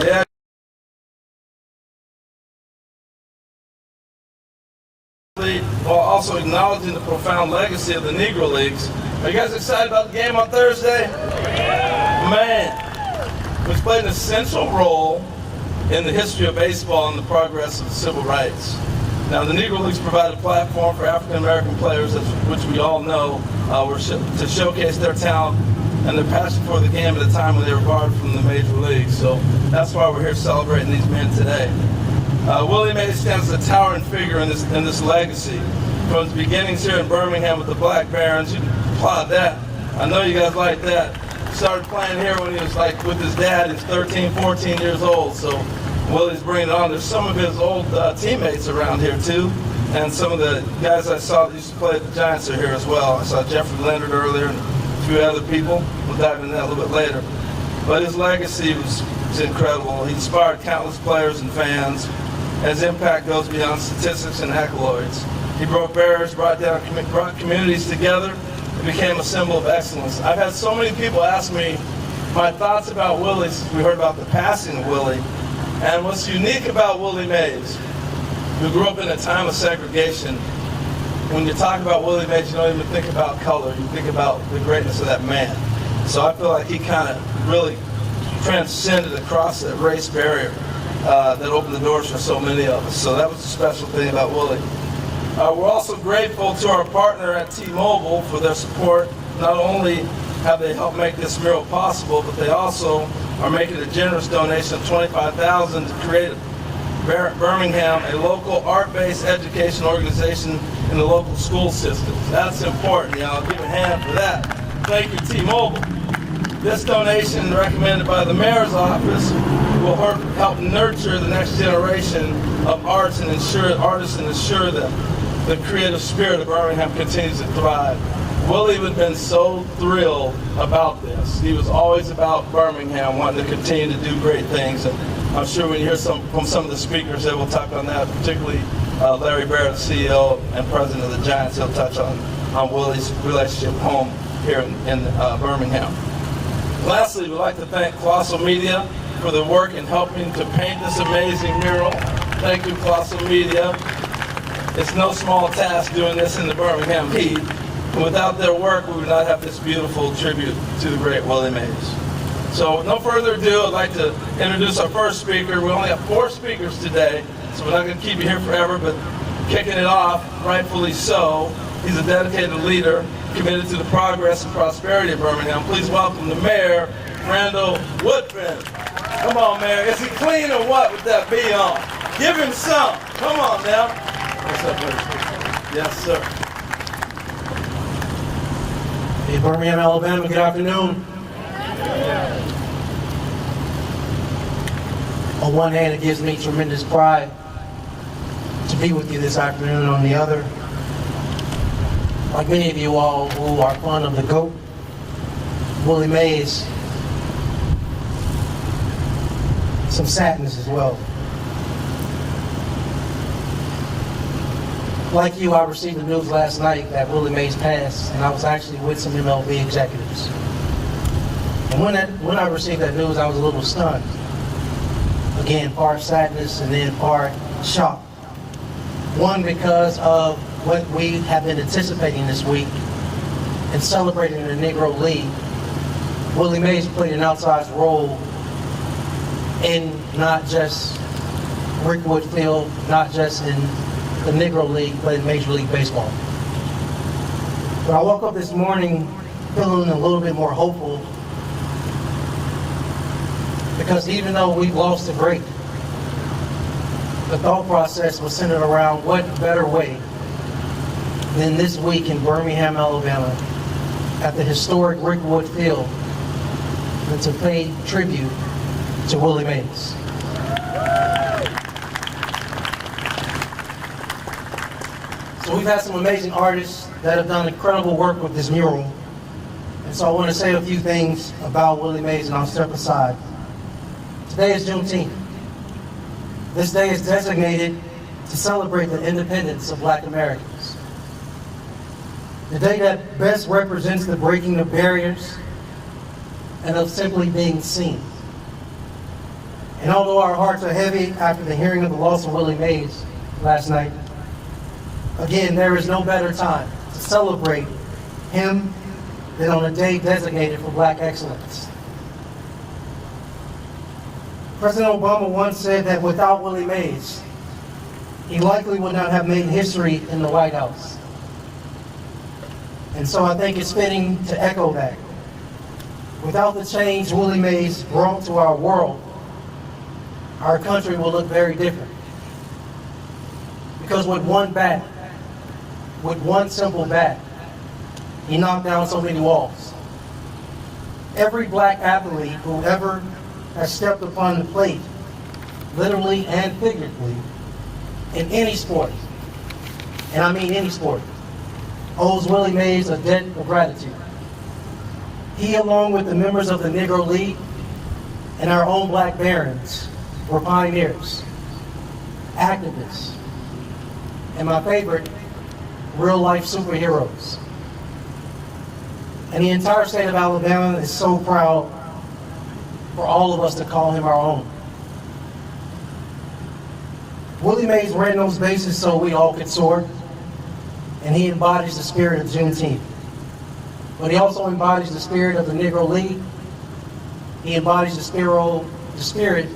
Yeah. While also acknowledging the profound legacy of the Negro Leagues. Are you guys excited about the game on Thursday? Man, which played an essential role in the history of baseball and the progress of civil rights. Now, the Negro Leagues provide a platform for African American players, which we all know, to showcase their talent and their passion for the game at a time when they were barred from the major leagues. So that's why we're here celebrating these men today. Willie Mays stands as a towering figure in this legacy. From his beginnings here in Birmingham with the Black Barons, you applaud that. I know you guys like that. He started playing here when he was like with his dad. He was 13, 14 years old. So Willie's bringing it on. There's some of his old teammates around here too. And some of the guys I saw that used to play at the Giants are here as well. I saw Jeffrey Leonard earlier and a few other people. We'll dive into that a little bit later. But his legacy was incredible. He inspired countless players and fans. His impact goes beyond statistics and accolades. He broke barriers, brought communities together, and became a symbol of excellence. I've had so many people ask me my thoughts about Willie since we heard about the passing of Willie. And what's unique about Willie Mays, who grew up in a time of segregation, when you talk about Willie Mays, you don't even think about color. You think about the greatness of that man. So I feel like he kind of really transcended across that race barrier that opened the doors for so many of us. So that was the special thing about Willie. We're also grateful to our partner at T-Mobile for their support. Not only have they helped make this mural possible, but they also are making a generous donation of $25,000 to create Birmingham, a local art-based education organization in the local school systems. That's important, y'all. Give a hand for that. Thank you, T-Mobile. This donation, recommended by the mayor's office, will help nurture the next generation of artists and ensure that the creative spirit of Birmingham continues to thrive. Willie would have been so thrilled about this. He was always about Birmingham, wanting to continue to do great things. And I'm sure when you hear from some of the speakers that will talk on that, particularly Larry Barrett, CEO and president of the Giants, he'll touch on Willie's relationship home here in Birmingham. Lastly, we'd like to thank Colossal Media for the work in helping to paint this amazing mural. Thank you, Colossal Media. It's no small task doing this in the Birmingham heat. And without their work, we would not have this beautiful tribute to the great Willie Mays. So with no further ado, I'd like to introduce our first speaker. We only have 4 speakers today, so we're not going to keep you here forever, but kicking it off, rightfully so. He's a dedicated leader, committed to the progress and prosperity of Birmingham. Please welcome the mayor, Randall Woodfin. Come on, Mayor. Is he clean or what with that B on? Give him some. Come on now. What's up, buddy? Yes, sir. Hey, Birmingham, Alabama, good afternoon. On one hand, it gives me tremendous pride to be with you this afternoon. On the other, like many of you all who are fond of the GOAT, Willie Mays, some sadness as well. Like you, I received the news last night that Willie Mays passed, and I was actually with some MLB executives. And when I received that news, I was a little stunned. Again, part sadness and then part shock. One, because of what we have been anticipating this week and celebrating the Negro League. Willie Mays played an outsized role in not just Rickwood Field, not just in the Negro League, but in Major League Baseball. But I woke up this morning feeling a little bit more hopeful, because even though we've lost a great, the thought process was centered around what better way than this week in Birmingham, Alabama, at the historic Rickwood Field, than to pay tribute to Willie Mays. So we've had some amazing artists that have done incredible work with this mural. And so I want to say a few things about Willie Mays, and I'll step aside. Today is Juneteenth. This day is designated to celebrate the independence of Black Americans. The day that best represents the breaking of barriers and of simply being seen. And although our hearts are heavy after the hearing of the loss of Willie Mays last night, again, there is no better time to celebrate him than on a day designated for Black excellence. President Obama once said that without Willie Mays, he likely would not have made history in the White House. And so I think it's fitting to echo that. Without the change Willie Mays brought to our world, our country will look very different. Because with one bat, with one simple bat, he knocked down so many walls. Every Black athlete who ever has stepped upon the plate, literally and figuratively, in any sport, and I mean any sport, owes Willie Mays a debt of gratitude. He, along with the members of the Negro League and our own Black barons, were pioneers, activists, and my favorite, real-life superheroes. And the entire state of Alabama is so proud for all of us to call him our own. Willie Mays ran those bases so we all could soar, and he embodies the spirit of Juneteenth. But he also embodies the spirit of the Negro League. He embodies the spirit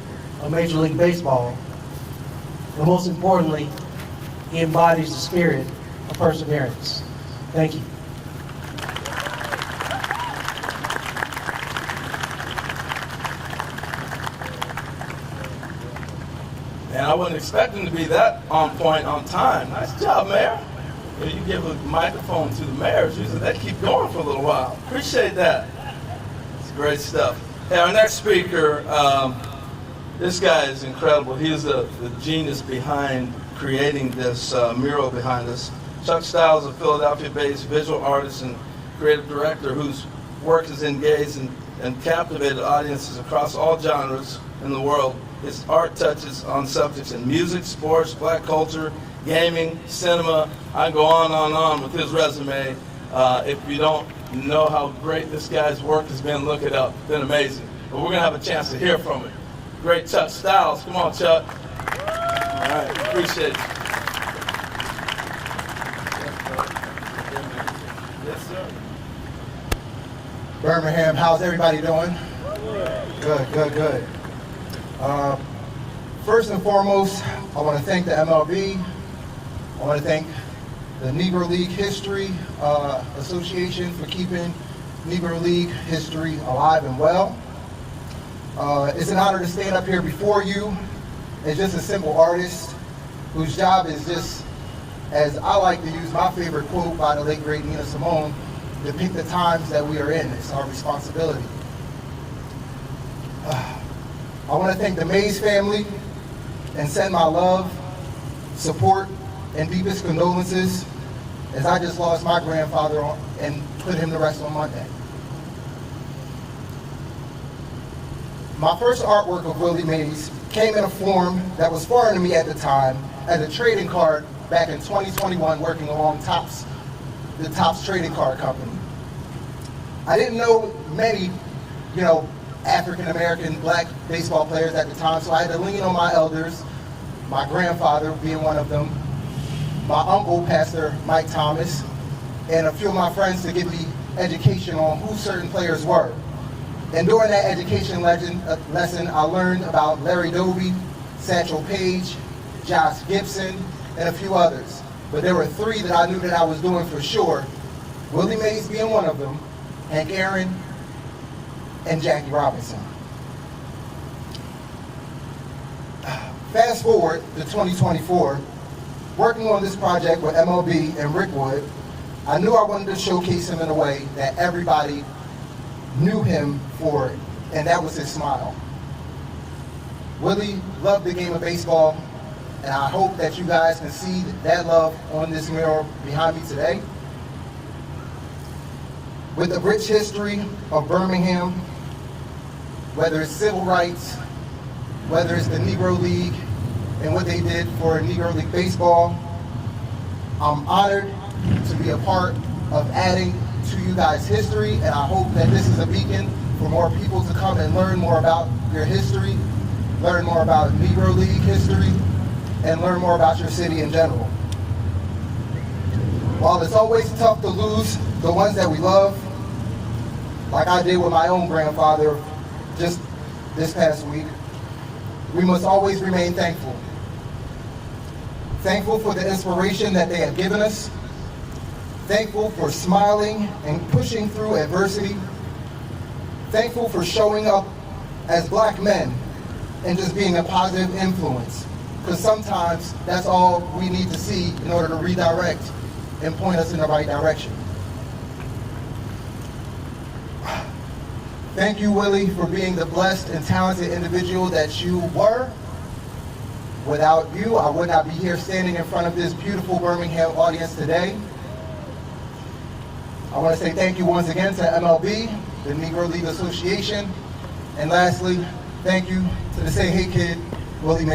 of Major League Baseball. And most importantly, he embodies the spirit of perseverance. Thank you. And I wasn't expecting to be that on point on time. Nice job, Mayor. You give a microphone to the mayors. Usually they keep going for a little while. Appreciate that. It's great stuff. Hey, our next speaker, this guy is incredible. He is the genius behind creating this mural behind us. Chuck Stiles, a Philadelphia-based visual artist and creative director whose work has engaged and captivated audiences across all genres in the world. His art touches on subjects in music, sports, Black culture, gaming, cinema. I go on with his resume. If you don't know how great this guy's work has been, look it up. It's been amazing. But we're going to have a chance to hear from him. Great Chuck Stiles. Come on, Chuck. All right, appreciate it. Yes, sir. Birmingham, how's everybody doing? Good. First and foremost, I want to thank the MLB. I want to thank the Negro League History Association for keeping Negro League history alive and well. It's an honor to stand up here before you as just a simple artist whose job is just, as I like to use my favorite quote by the late great Nina Simone, depict the times that we are in. It's our responsibility. I want to thank the Mays family and send my love, support, and deepest condolences as I just lost my grandfather and put him to rest on Monday. My first artwork of Willie Mays came in a form that was foreign to me at the time as a trading card back in 2021 working along the Topps Trading Card Company. I didn't know many, African-American Black baseball players at the time, so I had to lean on my elders, my grandfather being one of them, my uncle, Pastor Mike Thomas, and a few of my friends to give me education on who certain players were. And during that education lesson, I learned about Larry Doby, Satchel Paige, Josh Gibson, and a few others. But there were three that I knew that I was doing for sure, Willie Mays being one of them, Hank Aaron, and Jackie Robinson. Fast forward to 2024, working on this project with MLB and Rick Wood, I knew I wanted to showcase him in a way that everybody knew him for, and that was his smile. Willie loved the game of baseball, and I hope that you guys can see that love on this mural behind me today. With the rich history of Birmingham, whether it's civil rights, whether it's the Negro League, and what they did for Negro League baseball, I'm honored to be a part of adding to you guys' history, and I hope that this is a beacon for more people to come and learn more about your history learn more about Negro League history, and learn more about your city in general. While it's always tough to lose the ones that we love, like I did with my own grandfather just this past week, we must always remain thankful. Thankful for the inspiration that they have given us, thankful for smiling and pushing through adversity, thankful for showing up as Black men and just being a positive influence, because sometimes that's all we need to see in order to redirect and point us in the right direction. Thank you, Willie, for being the blessed and talented individual that you were. Without you, I would not be here standing in front of this beautiful Birmingham audience today. I want to say thank you once again to MLB, the Negro League Association, and lastly, thank you to the Say Hey Kid, Willie Mays.